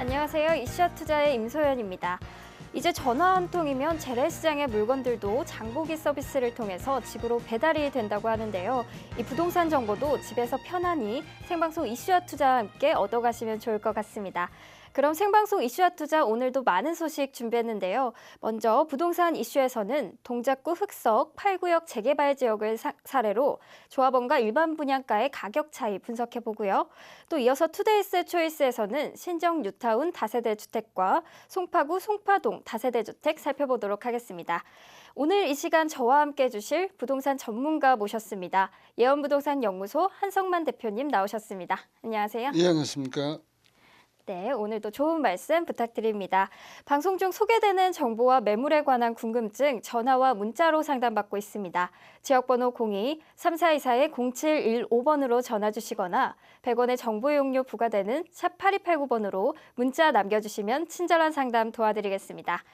안녕하세요. 이슈아투자의 임소연입니다. 이제 전화 한 통이면 재래시장의 물건들도 장보기 서비스를 통해서 집으로 배달이 된다고 하는데요. 이 부동산 정보도 집에서 편안히 생방송 이슈아투자와 함께 얻어가시면 좋을 것 같습니다. 그럼 생방송 이슈아투자 오늘도 많은 소식 준비했는데요. 먼저 부동산 이슈에서는 동작구 흑석 8구역 재개발 지역을 사례로 조합원과 일반 분양가의 가격 차이 분석해보고요. 또 이어서 투데이스 초이스에서는 신정 뉴타운 다세대 주택과 송파구 송파동 다세대 주택 살펴보도록 하겠습니다. 오늘 이 시간 저와 함께 해주실 부동산 전문가 모셨습니다. 예언부동산연구소 한성만 대표님 나오셨습니다. 안녕하세요. 예, 안녕하십니까. 네, 오늘도 좋은 말씀 부탁드립니다. 방송 중 소개되는 정보와 매물에 관한 궁금증 전화와 문자로 상담받고 있습니다. 지역번호 02-3424-0715번으로 전화 주시거나 100원의 정보 이용료 부과되는 샵 8289번으로 문자 남겨주시면 친절한 상담 도와드리겠습니다.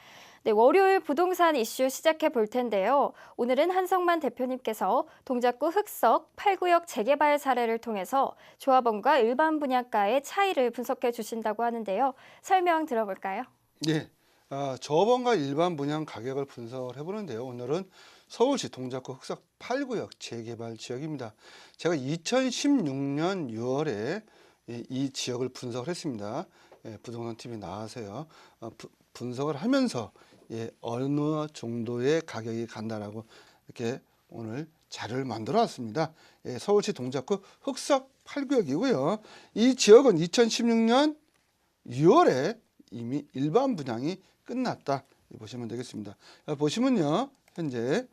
네, 월요일 부동산 이슈 시작해 볼 텐데요. 오늘은 한성만 대표님께서 동작구 흑석 8구역 재개발 사례를 통해서 조합원과 일반 분양가의 차이를 분석해 주신다고 하는데요. 설명 들어볼까요? 네, 조합원과 일반 분양 가격을 분석을 해보는데요. 오늘은 서울시 동작구 흑석 8구역 재개발 지역입니다. 제가 2016년 6월에 이 지역을 분석을 했습니다. 부동산 TV 나와서요. 분석을 하면서 어느 정도의 가격이 간다라고 이렇게 오늘 자료를 만들어 왔습니다. 서울시 동작구 흑석 8구역이고요. 이 지역은 2016년 6월에 이미 일반 분양이 끝났다 보시면 되겠습니다. 보시면요, 현재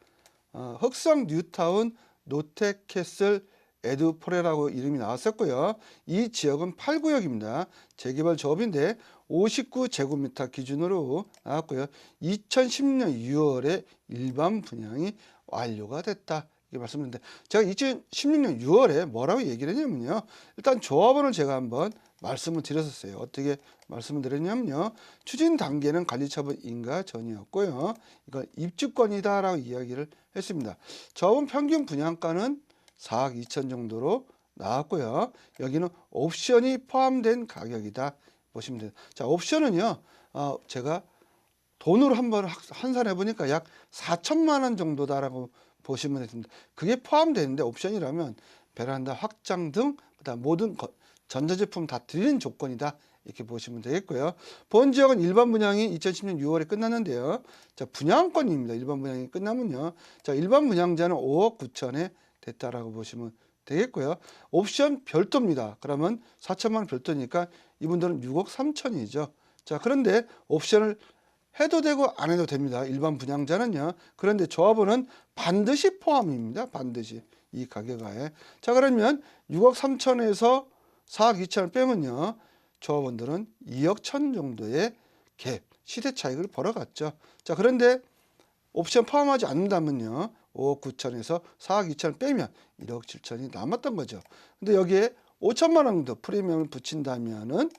흑석 뉴타운 노텍캐슬 에드포레라고 이름이 나왔었고요. 이 지역은 8구역입니다. 재개발 조합인데 59제곱미터 기준으로 나왔고요. 2010년 6월에 일반 분양이 완료가 됐다. 이렇게 말씀드렸는데 제가 2016년 6월에 뭐라고 얘기를 했냐면요. 일단 조합원을 제가 한번 말씀을 드렸었어요. 어떻게 말씀을 드렸냐면요. 추진 단계는 관리처분 인가 전이었고요. 이건 입주권이다라고 이야기를 했습니다. 조합원 평균 분양가는 4억 2천 정도로 나왔고요. 여기는 옵션이 포함된 가격이다 보시면 돼요. 자, 옵션은요, 제가 돈으로 한번 환산해 보니까 약 4천만 원 정도다라고 보시면 됩니다. 그게 포함되는데 옵션이라면 베란다 확장 등 그다음 모든 전자제품 다 드리는 조건이다. 이렇게 보시면 되겠고요. 본 지역은 일반 분양이 2010년 6월에 끝났는데요. 자, 분양권입니다. 일반 분양이 끝나면요. 자, 일반 분양자는 5억 9천에 됐다라고 보시면 되겠고요. 옵션 별도입니다. 그러면 4천만 원 별도니까 이분들은 6억 3천이죠. 자, 그런데 옵션을 해도 되고 안 해도 됩니다. 일반 분양자는요. 그런데 조합원은 반드시 포함입니다. 반드시 이 가격하에. 자, 그러면 6억 3천에서 4억 2천을 빼면요. 조합원들은 2억 1천 정도의 갭, 시세 차익을 벌어갔죠. 자, 그런데 옵션 포함하지 않는다면요. 5억 9천에서 4억 2천을 빼면 1억 7천이 남았던 거죠. 근데 여기에 5천만 원 더 프리미엄을 붙인다면은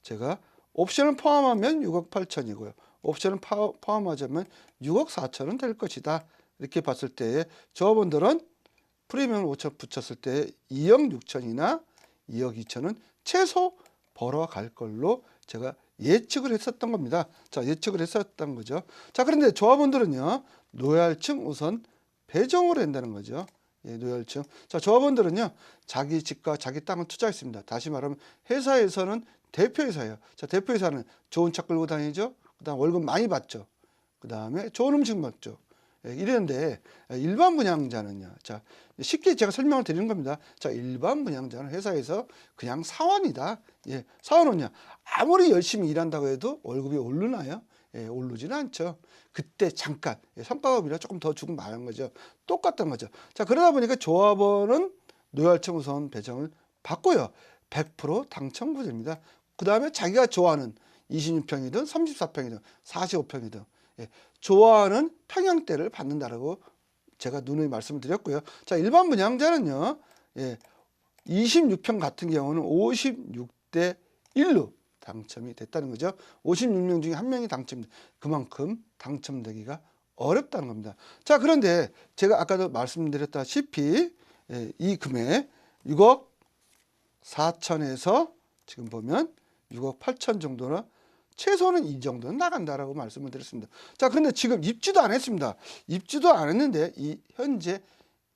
제가 옵션을 포함하면 6억 8천이고요. 옵션을 포함하자면 6억 4천은 될 것이다. 이렇게 봤을 때 조합원들은 프리미엄을 5천 붙였을 때 2억 6천이나 2억 2천은 최소 벌어갈 걸로 제가 예측을 했었던 겁니다. 자, 예측을 했었던 거죠. 자, 그런데 조합원들은요. 노열층 우선 배정을 한다는 거죠. 노열층. 자, 조합원들은요. 자기 집과 자기 땅을 투자했습니다. 다시 말하면 회사에서는 대표이사예요. 자, 대표이사는 좋은 차 끌고 다니죠. 그다음 월급 많이 받죠. 그다음에 좋은 음식 먹죠. 이랬는데 일반 분양자는요. 자, 쉽게 제가 설명을 드리는 겁니다. 자, 일반 분양자는 회사에서 그냥 사원이다. 사원은요. 아무리 열심히 일한다고 해도 월급이 오르나요? 오르지는 않죠. 그때 잠깐 성과급이라 조금 더 주고 마는 거죠. 똑같던 거죠. 자, 그러다 보니까 조합원은 노열층 우선 배정을 받고요. 100% 당첨구제입니다. 그 다음에 자기가 좋아하는 26평이든 34평이든 45평이든 좋아하는 평형대를 받는다라고 제가 누누이 말씀을 드렸고요. 자, 일반 분양자는요. 26평 같은 경우는 56대 1로 당첨이 됐다는 거죠. 56명 중에 한 명이 당첨입니다. 그만큼 당첨되기가 어렵다는 겁니다. 자, 그런데 제가 아까도 말씀드렸다시피 이 금액 6억 4천에서 지금 보면 6억 8천 정도는 최소는 이 정도는 나간다라고 말씀을 드렸습니다. 자, 그런데 지금 입주도 안 했습니다. 입주도 안 했는데 이 현재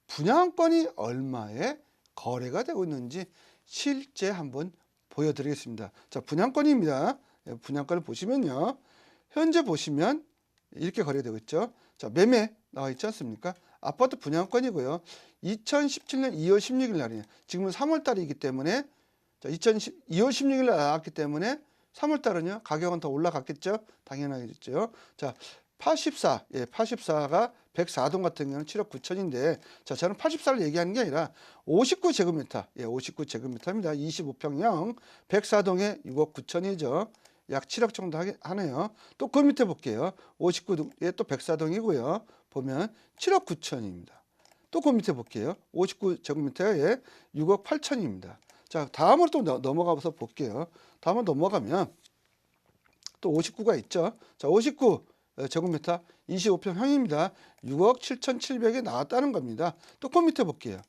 분양권이 얼마에 거래가 되고 있는지 실제 한번 보여드리겠습니다. 자, 분양권입니다. 분양권을 보시면요. 현재 보시면 이렇게 거래되고 있죠. 자, 매매 나와 있지 않습니까? 아파트 분양권이고요. 2017년 2월 16일 날이에요. 지금은 3월 달이기 때문에 자, 2월 16일 날 나왔기 때문에 3월 달은요. 가격은 더 올라갔겠죠? 당연하겠죠. 자, 84, 84가 104동 같은 경우는 7억 9천인데 자, 저는 84를 얘기하는 게 아니라 59제곱미터, 59제곱미터입니다. 25평형 104동에 6억 9천이죠. 약 7억 정도 하네요. 또 그 밑에 볼게요. 59에 또 104동이고요. 보면 7억 9천입니다. 또 그 밑에 볼게요. 59제곱미터에 6억 8천입니다. 자, 다음으로 또 넘어가서 볼게요. 다음으로 넘어가면 또 59가 있죠. 자, 59 제곱미터 25평형입니다. 6억 7,700에 나왔다는 겁니다. 또 그 밑에 볼게요.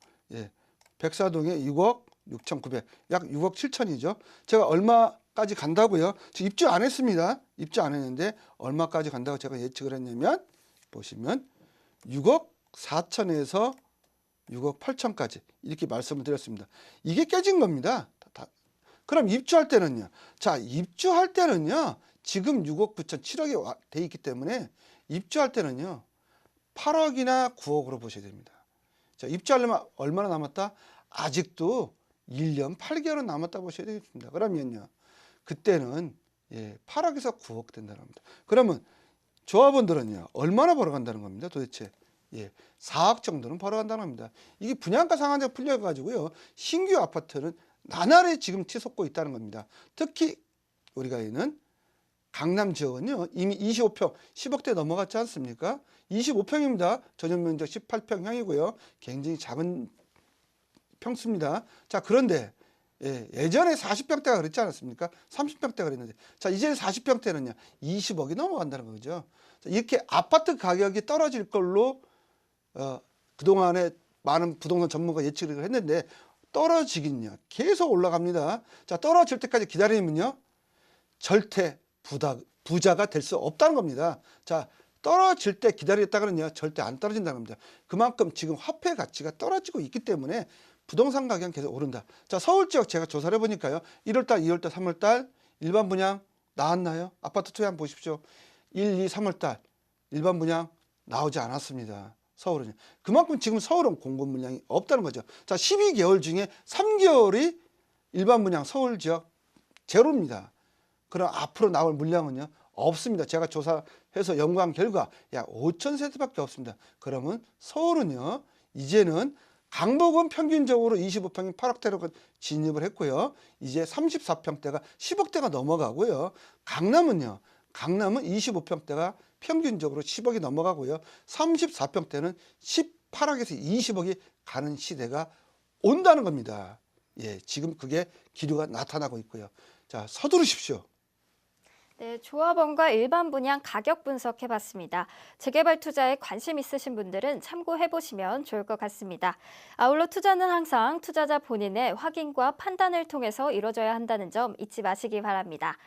104동에 6억 6,900, 약 6억 7천이죠. 제가 얼마까지 간다고요? 지금 입주 안 했습니다. 입주 안 했는데 얼마까지 간다고 제가 예측을 했냐면 보시면 6억 4천에서 6억 8천까지 이렇게 말씀을 드렸습니다. 이게 깨진 겁니다. 그럼 입주할 때는요. 자, 입주할 때는요. 지금 6억 9천 7억이 돼 있기 때문에 입주할 때는요. 8억이나 9억으로 보셔야 됩니다. 자, 입주하려면 얼마나 남았다? 아직도 1년 8개월은 남았다 보셔야 되겠습니다. 그러면요. 그때는 8억에서 9억 된다는 겁니다. 그러면 조합원들은요. 얼마나 벌어간다는 겁니다. 도대체 4억 정도는 벌어간다는 겁니다. 이게 분양가 상한제 풀려가지고요. 신규 아파트는 나날이 지금 치솟고 있다는 겁니다. 특히 우리가 있는 강남 지역은요. 이미 25평 10억대 넘어갔지 않습니까? 25평입니다. 전용 면적 18평형이고요. 굉장히 작은 평수입니다. 자, 그런데 예전에 40평대가 그랬지 않았습니까? 30평대가 그랬는데 자, 이제 40평대는요. 20억이 넘어간다는 거죠. 자, 이렇게 아파트 가격이 떨어질 걸로 그동안에 많은 부동산 전문가 예측을 했는데 떨어지긴요. 계속 올라갑니다. 자, 떨어질 때까지 기다리면요. 절대 부자가 될 수 없다는 겁니다. 자, 떨어질 때 기다렸다가는요. 절대 안 떨어진다는 겁니다. 그만큼 지금 화폐 가치가 떨어지고 있기 때문에 부동산 가격은 계속 오른다. 자, 서울 지역 제가 조사를 해보니까요. 1월달, 2월달, 3월달 일반 분양 나왔나요? 아파트 투자 한번 보십시오. 1, 2, 3월달 일반 분양 나오지 않았습니다. 서울은요. 그만큼 지금 서울은 공급 물량이 없다는 거죠. 자, 12개월 중에 3개월이 일반 분양 서울 지역 제로입니다. 그럼 앞으로 나올 물량은요. 없습니다. 제가 조사해서 연구한 결과 약 5천 세대밖에 없습니다. 그러면 서울은요. 이제는 강북은 평균적으로 25평이 8억대로 진입을 했고요. 이제 34평대가 10억대가 넘어가고요. 강남은요. 강남은 25평대가 평균적으로 10억이 넘어가고요. 34평대는 18억에서 20억이 가는 시대가 온다는 겁니다. 지금 그게 기류가 나타나고 있고요. 자, 서두르십시오. 네, 조합원과 일반 분양 가격 분석해봤습니다. 재개발 투자에 관심 있으신 분들은 참고해보시면 좋을 것 같습니다. 아울러 투자는 항상 투자자 본인의 확인과 판단을 통해서 이뤄져야 한다는 점 잊지 마시기 바랍니다.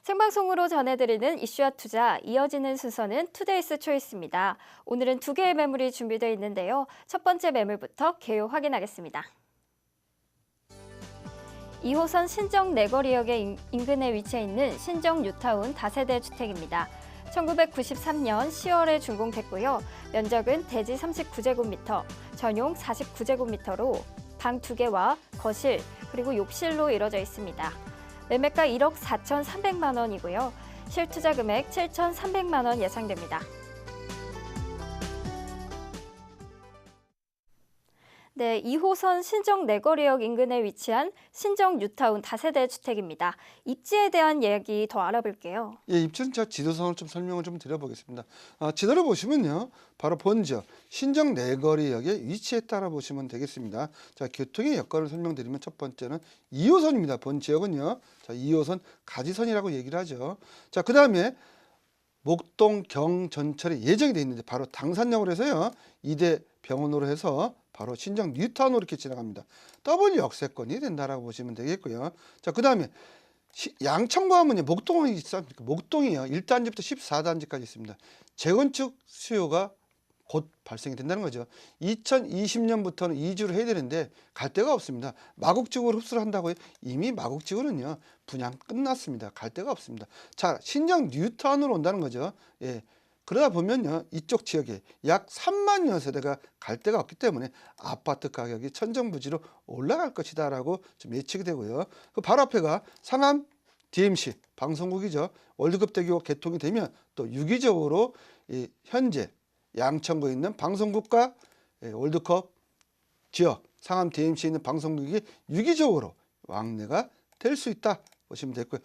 생방송으로 전해드리는 이슈와 투자, 이어지는 순서는 투데이스 초이스입니다. 오늘은 두 개의 매물이 준비되어 있는데요. 첫 번째 매물부터 개요 확인하겠습니다. 2호선 신정 내거리역의 인근에 위치해 있는 신정 뉴타운 다세대 주택입니다. 1993년 10월에 준공됐고요. 면적은 대지 39제곱미터, 전용 49제곱미터로 방 2개와 거실, 그리고 욕실로 이뤄져 있습니다. 매매가 1억 4,300만 원이고요. 실투자 금액 7,300만 원 예상됩니다. 네, 2호선 신정 내거리역 인근에 위치한 신정 뉴타운 다세대 주택입니다. 입지에 대한 이야기 더 알아볼게요. 입지는 제가 지도상으로 좀 설명을 좀 드려보겠습니다. 지도를 보시면요. 바로 본지역 신정 내거리역의 위치에 따라 보시면 되겠습니다. 자, 교통의 여건을 설명드리면 첫 번째는 2호선입니다. 본지역은요. 자, 2호선 가지선이라고 얘기를 하죠. 자, 그 다음에 목동 경전철이 예정이 되어 있는데 바로 당산역으로 해서요. 2대 병원으로 해서 바로 신정 뉴타운으로 이렇게 지나갑니다. 더블 역세권이 된다라고 보시면 되겠고요. 자, 그 다음에 양천구 하면 목동이 있습니까? 목동이요. 1단지부터 14단지까지 있습니다. 재건축 수요가 곧 발생이 된다는 거죠. 2020년부터는 이주를 해야 되는데 갈 데가 없습니다. 마곡지구를 흡수를 한다고요? 이미 마곡지구는요. 분양 끝났습니다. 갈 데가 없습니다. 자, 신정 뉴타운으로 온다는 거죠. 예. 그러다 보면요. 이쪽 지역에 약 3만여 세대가 갈 데가 없기 때문에 아파트 가격이 천정부지로 올라갈 것이다라고 좀 예측이 되고요. 그 바로 앞에가 상암 DMC 방송국이죠. 월드컵대교 개통이 되면 또 유기적으로 현재 양천구에 있는 방송국과 월드컵 지역 상암 DMC에 있는 방송국이 유기적으로 왕래가 될 수 있다 보시면 되고요.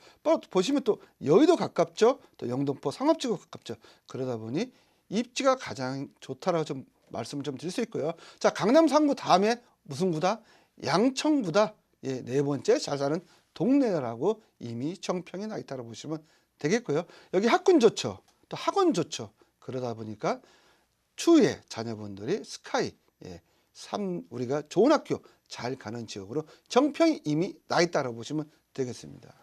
보시면 또 여의도 가깝죠. 또 영등포 상업지구 가깝죠. 그러다 보니 입지가 가장 좋다라고 좀 말씀을 좀 드릴 수 있고요. 자, 강남 3구 다음에 무슨 구다? 양천구다. 예, 네 번째 잘 사는 동네라고 이미 정평이 나 있다고 보시면 되겠고요. 여기 학군 좋죠. 또 학원 좋죠. 그러다 보니까 추후에 자녀분들이 스카이, 예, 우리가 좋은 학교 잘 가는 지역으로 정평이 이미 나 있다고 보시면 되겠습니다.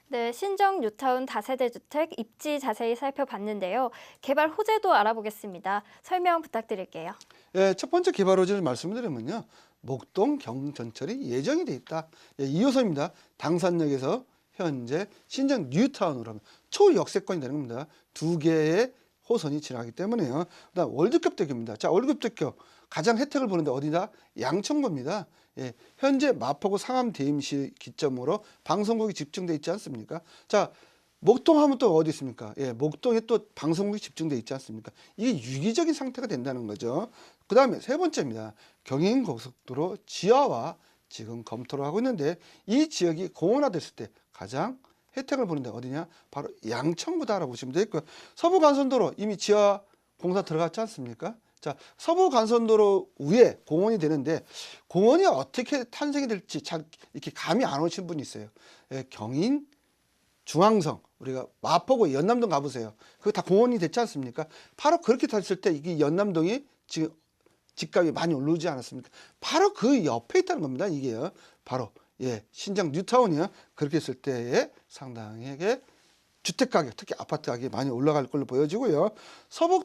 네, 신정 뉴타운 다세대 주택 입지 자세히 살펴봤는데요. 개발 호재도 알아보겠습니다. 설명 부탁드릴게요. 예, 첫 번째 개발 호재를 말씀드리면요. 목동 경전철이 예정이 돼 있다. 예, 2호선입니다. 당산역에서 현재 신정 뉴타운으로 하면 초역세권이 되는 겁니다. 두 개의 호선이 지나가기 때문에요. 그다음 월드컵 대교입니다. 자, 월드컵 대교 가장 혜택을 보는데 어디다? 양천구입니다. 예, 현재 마포구 상암 DMC 기점으로 방송국이 집중돼 있지 않습니까? 자, 목동 하면 또 어디 있습니까? 예, 목동에 또 방송국이 집중돼 있지 않습니까? 이게 유기적인 상태가 된다는 거죠. 그 다음에 세 번째입니다. 경인고속도로 지하화 지금 검토를 하고 있는데 이 지역이 공원화됐을 때 가장 혜택을 보는데 어디냐? 바로 양천구다라고 보시면 되겠고요. 서부간선도로 이미 지하 공사 들어갔지 않습니까? 자, 서부간선도로 위에 공원이 되는데 공원이 어떻게 탄생이 될지 잘 이렇게 감이 안 오신 분이 있어요. 예, 경인, 중앙성, 우리가 마포구 연남동 가보세요. 그거 다 공원이 됐지 않습니까? 바로 그렇게 됐을 때 이게 연남동이 지금 집값이 많이 오르지 않았습니까? 바로 그 옆에 있다는 겁니다. 이게요. 바로 예, 신정 뉴타운이요. 그렇게 했을 때에 상당하게 주택 가격, 특히 아파트 가격이 많이 올라갈 걸로 보여지고요. 서부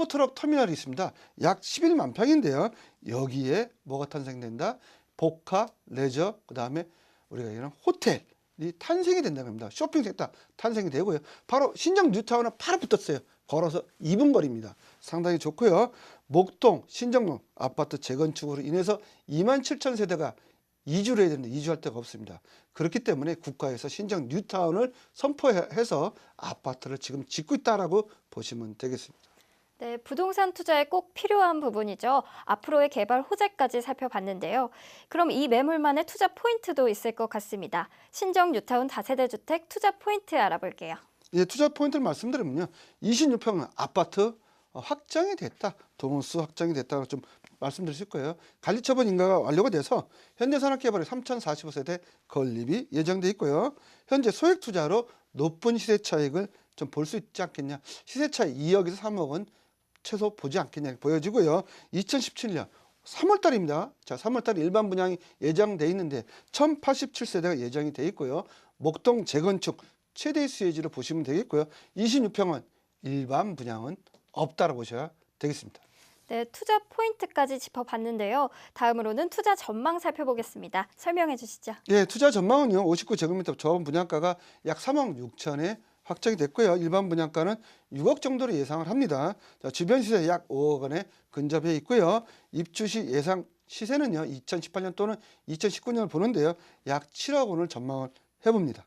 트럭 터미널이 있습니다. 약 11만 평인데요. 여기에 뭐가 탄생된다? 복합, 레저, 그 다음에 우리가 이런 호텔이 탄생이 된다는 겁니다. 쇼핑센터 탄생이 되고요. 바로 신정 뉴타운은 바로 붙었어요. 걸어서 2분 거리입니다. 상당히 좋고요. 목동, 신정동 아파트 재건축으로 인해서 2만 7천 세대가 이주를 해야 되는데 이주할 데가 없습니다. 그렇기 때문에 국가에서 신정 뉴타운을 선포해서 아파트를 지금 짓고 있다라고 보시면 되겠습니다. 네, 부동산 투자에 꼭 필요한 부분이죠. 앞으로의 개발 호재까지 살펴봤는데요. 그럼 이 매물만의 투자 포인트도 있을 것 같습니다. 신정 뉴타운 다세대 주택 투자 포인트 알아볼게요. 예, 투자 포인트를 말씀드리면요. 26평 아파트 확정이 됐다. 동호수 확정이 됐다고 좀 말씀드릴 거예요. 관리처분 인가가 완료가 돼서 현재 산업개발에 3,045세대 건립이 예정돼 있고요. 현재 소액 투자로 높은 시세 차익을 좀 볼 수 있지 않겠냐. 시세 차익 2억에서 3억은 최소 보지 않겠냐 보여지고요. 2017년 3월 달입니다. 자, 3월 달에 일반 분양이 예정돼 있는데 1,087세대가 예정이 돼 있고요. 목동 재건축 최대 수혜지로 보시면 되겠고요. 26평은 일반 분양은 없다라고 보셔야 되겠습니다. 네, 투자 포인트까지 짚어봤는데요. 다음으로는 투자 전망 살펴보겠습니다. 설명해 주시죠. 예, 투자 전망은요. 59제곱미터 저온 분양가가 약 3억 6천에 확정이 됐고요. 일반 분양가는 6억 정도로 예상을 합니다. 자, 주변 시세 약 5억 원에 근접해 있고요. 입주 시 예상 시세는요. 2018년 또는 2019년을 보는데요. 약 7억 원을 전망을 해봅니다.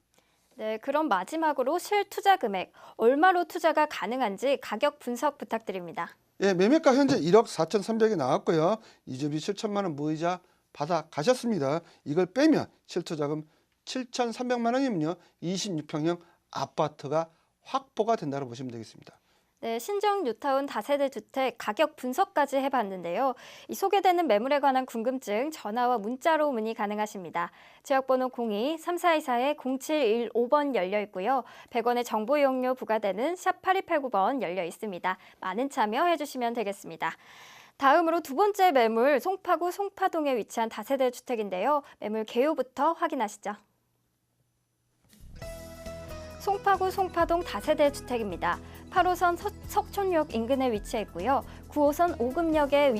네, 그럼 마지막으로 실투자 금액, 얼마로 투자가 가능한지 가격 분석 부탁드립니다. 예, 매매가 현재 1억 4,300이 나왔고요. 이주비 7천만 원 무이자 받아 가셨습니다. 이걸 빼면 실투자금 7,300만 원이면요. 26평형 아파트가 확보가 된다고 보시면 되겠습니다. 네, 신정 뉴타운 다세대 주택 가격 분석까지 해봤는데요. 이 소개되는 매물에 관한 궁금증 전화와 문자로 문의 가능하십니다. 지역번호 02-3424-0715번 열려 있고요. 100원의 정보 이용료 부과되는 샵 8289번 열려 있습니다. 많은 참여해 주시면 되겠습니다. 다음으로 두 번째 매물 송파구 송파동에 위치한 다세대 주택인데요. 매물 개요부터 확인하시죠. 송파구 송파동 다세대 주택입니다. 8호선 석촌역 인근에 위치해 있고요. 9호선 오금역에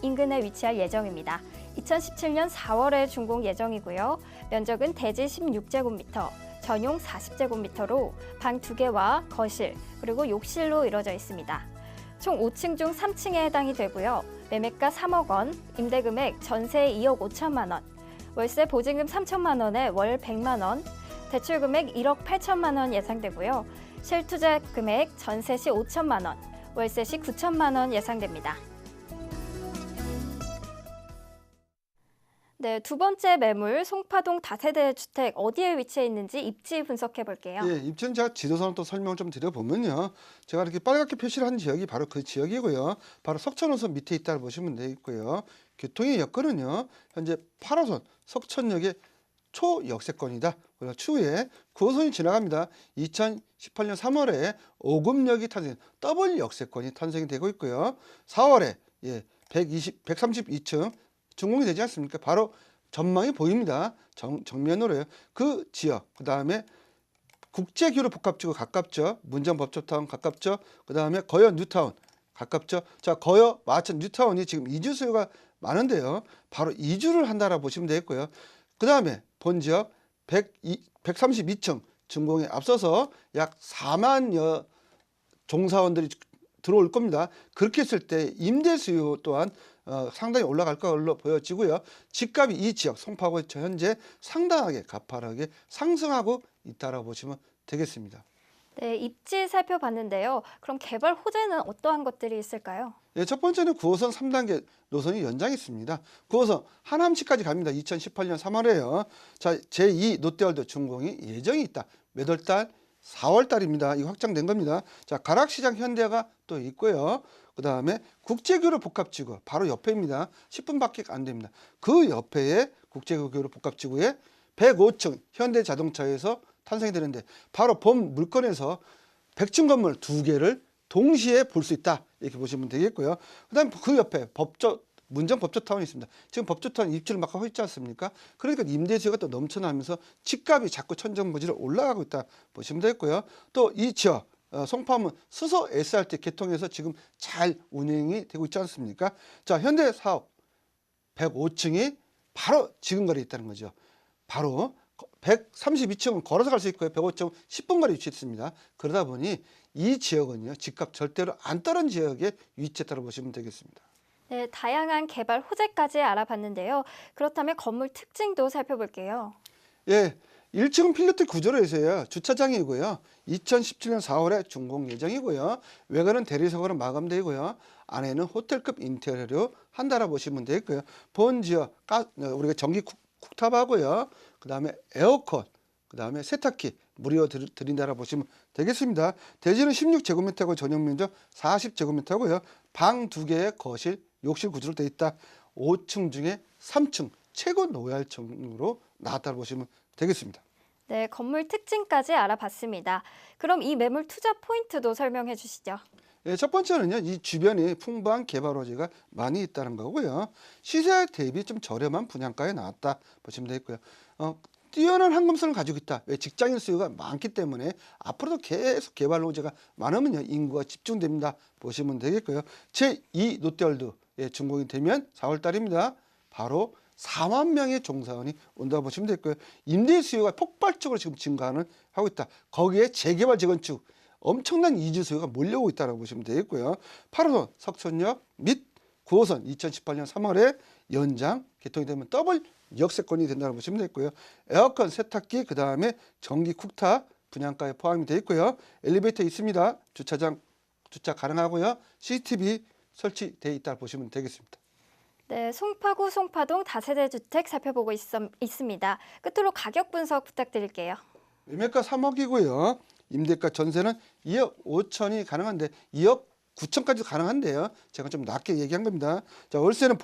인근에 위치할 예정입니다. 2017년 4월에 준공 예정이고요. 면적은 대지 16제곱미터, 전용 40제곱미터로 방 2개와 거실, 그리고 욕실로 이루어져 있습니다. 총 5층 중 3층에 해당이 되고요. 매매가 3억 원, 임대금액 전세 2억 5천만 원, 월세 보증금 3천만 원에 월 100만 원, 대출금액 1억 8천만 원 예상되고요. 실투자 금액 전세 시 5천만 원, 월세 시 9천만 원 예상됩니다. 네, 두 번째 매물 송파동 다세대 주택 어디에 위치해 있는지 입지 분석해 볼게요. 예, 입지는 제가 지도선을 또 설명 좀 드려보면요. 제가 이렇게 빨갛게 표시를 한 지역이 바로 그 지역이고요. 바로 석천호선 밑에 있다고 보시면 되겠고요. 교통의 여건은요. 현재 8호선 석천역의 초역세권이다. 그리고 추후에 9호선이 지나갑니다. 2018년 3월에 오금역이 탄생, 더블 역세권이 탄생이 되고 있고요. 4월에 132층 준공이 되지 않습니까? 바로 전망이 보입니다. 정면으로요. 그 지역, 그 다음에 국제교류 복합지구 가깝죠. 문정 법조타운 가깝죠. 그 다음에 거여 뉴타운 가깝죠. 자, 거여 마천 뉴타운이 지금 이주 수요가 많은데요. 바로 이주를 한다라고 보시면 되겠고요. 그 다음에 본 지역 132층 준공에 앞서서 약 4만여 종사원들이 들어올 겁니다. 그렇게 했을 때 임대 수요 또한 상당히 올라갈 걸로 보여지고요. 집값이 이 지역 송파구에서 현재 상당하게 가파르게 상승하고 있다라고 보시면 되겠습니다. 네, 입지 살펴봤는데요. 그럼 개발 호재는 어떠한 것들이 있을까요? 예, 첫 번째는 9호선 3단계 노선이 연장했습니다. 9호선 하남시까지 갑니다. 2018년 3월에요. 자, 제2 롯데월드 준공이 예정이 있다. 몇 월 달? 4월 달입니다. 이거 확정된 겁니다. 자, 가락시장 현대가 또 있고요. 그 다음에 국제교류 복합지구 바로 옆에입니다. 10분밖에 안 됩니다. 그 옆에 국제교류 복합지구에 105층 현대자동차에서 탄생이 되는데 바로 본 물건에서 100층 건물 2개를 동시에 볼 수 있다. 이렇게 보시면 되겠고요. 그 다음에 그 옆에 문정 법조타운이 있습니다. 지금 법조타운 입지를 막 하고 있지 않습니까? 그러니까 임대수요가 또 넘쳐나면서 집값이 자꾸 천정부지로 올라가고 있다 보시면 되겠고요. 또 이 지역 송파문 수소 SRT 개통해서 지금 잘 운행이 되고 있지 않습니까? 자, 현대 사업 105층이 바로 지금 거리에 있다는 거죠. 바로 132층은 걸어서 갈 수 있고요. 105층은 10분 거리에 위치해 있습니다. 그러다 보니 이 지역은요. 집값 절대로 안 떨어진 지역에 위치했다고 보시면 되겠습니다. 네, 다양한 개발 호재까지 알아봤는데요. 그렇다면 건물 특징도 살펴볼게요. 예, 1층은 필로티 구조로 해서요. 주차장이고요. 2017년 4월에 준공 예정이고요. 외관은 대리석으로 마감되고요. 안에는 호텔급 인테리어로 한다라 보시면 되겠고요. 본 지역 우리가 전기 쿡탑하고요. 그 다음에 에어컨, 그 다음에 세탁기 무료 드린다라 보시면 되겠습니다. 대지는 16제곱미터고 전용 면적 40제곱미터고요. 방 2개의 거실, 욕실 구조로 되어 있다. 5층 중에 3층 최고 노열층으로 나왔다고 보시면 되겠습니다. 네, 건물 특징까지 알아봤습니다. 그럼 이 매물 투자 포인트도 설명해 주시죠. 예, 첫 번째는요, 이 주변에 풍부한 개발 호재가 많이 있다는 거고요. 시세 대비 좀 저렴한 분양가에 나왔다 보시면 되겠고요. 뛰어난 황금성을 가지고 있다. 왜 직장인 수요가 많기 때문에 앞으로도 계속 개발 호재가 많으면요, 인구가 집중됩니다. 보시면 되겠고요. 제2 롯데월드 준공이 되면 4월 달입니다. 바로 4만 명의 종사원이 온다고 보시면 되겠고요. 임대 수요가 폭발적으로 지금 증가하는 하고 있다. 거기에 재개발 재건축 엄청난 이주 수요가 몰려오고 있다고 보시면 되겠고요. 8호선 석천역 및 9호선 2018년 3월에 연장 개통이 되면 더블 역세권이 된다고 보시면 되겠고요. 에어컨, 세탁기, 그 다음에 전기 쿡탑 분양가에 포함이 되어 있고요. 엘리베이터 있습니다. 주차 가능하고요. CCTV 설치되어 있다고 보시면 되겠습니다. 네, 송파구 송파동 다세대 주택 살펴보고 있습니다. 끝으로 가격 분석 부탁드릴게요. 매매가 3억이고요. 임대가 전세는 2억 5천이 가능한데 2억 9천까지도 가능한데요. 제가 좀 낮게 얘기한 겁니다. 자, 월세는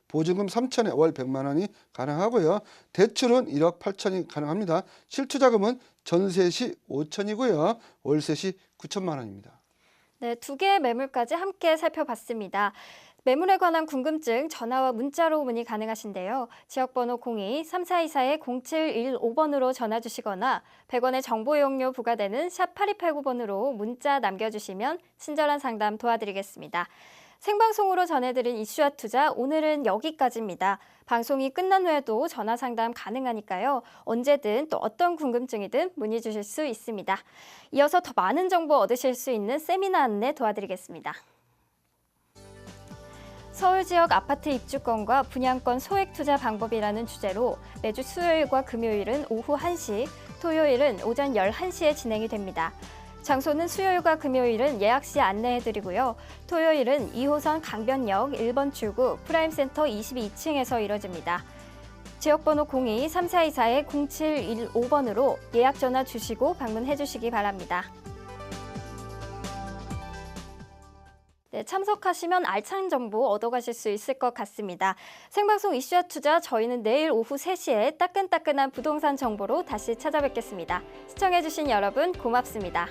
보증금 3천에 월 100만 원이 가능하고요. 대출은 1억 8천이 가능합니다. 실투자금은 전세 시 5천이고요. 월세 시 9천만 원입니다. 네, 두 개의 매물까지 함께 살펴봤습니다. 매물에 관한 궁금증 전화와 문자로 문의 가능하신데요. 지역번호 02-3424-0715번으로 전화 주시거나 100원의 정보 이용료 부과되는 샵 8289번으로 문자 남겨주시면 친절한 상담 도와드리겠습니다. 생방송으로 전해드린 이슈와 투자 오늘은 여기까지입니다. 방송이 끝난 후에도 전화 상담 가능하니까요. 언제든 또 어떤 궁금증이든 문의 주실 수 있습니다. 이어서 더 많은 정보 얻으실 수 있는 세미나 안내 도와드리겠습니다. 서울 지역 아파트 입주권과 분양권 소액 투자 방법이라는 주제로 매주 수요일과 금요일은 오후 1시, 토요일은 오전 11시에 진행이 됩니다. 장소는 수요일과 금요일은 예약 시 안내해드리고요. 토요일은 2호선 강변역 1번 출구 프라임센터 22층에서 이뤄집니다. 지역번호 02-3424-0715번으로 예약 전화 주시고 방문해 주시기 바랍니다. 네, 참석하시면 알찬 정보 얻어가실 수 있을 것 같습니다. 생방송 이슈와 투자 저희는 내일 오후 3시에 따끈따끈한 부동산 정보로 다시 찾아뵙겠습니다. 시청해주신 여러분 고맙습니다.